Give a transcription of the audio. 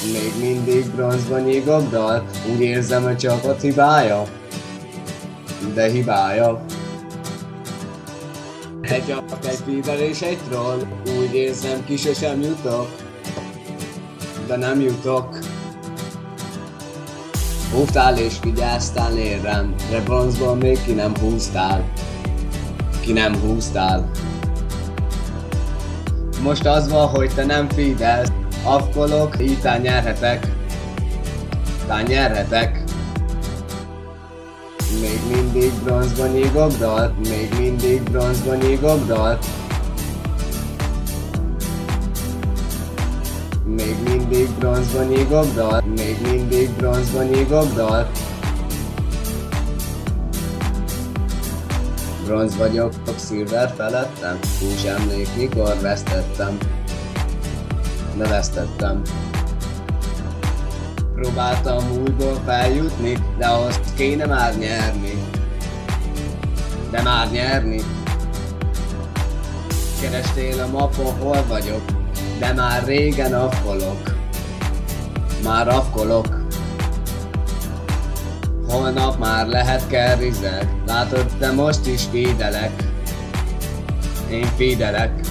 Még mindig bronzban nyugodott, úgy érzem a csapat hibája. De hibája. Egy csapat, egy feeder és egy troll, úgy érzem ki sosem jutok. De nem jutok. Húztál és vigyáztál érrem, de bronzban még ki nem húztál. Ki nem húztál. Most az van, hogy te nem fidelsz, afkolok, így tán nyerhetek. Tán nyerhetek. Még mindig bronzban nyugodott, még mindig bronzban nyugodott. Még mindig bronzban nyugodott, még mindig bronzban nyugodott. Bronz vagyok, szilver felettem, hús emlék, mikor vesztettem. De vesztettem. Próbáltam újból feljutni, de ahhoz kéne már nyerni. De már nyerni. Kerestél a mapon, hol vagyok, de már régen afkolok. Már afkolok. Holnap már lehet kerrizek, látod, de most is feedelek. Én feedelek.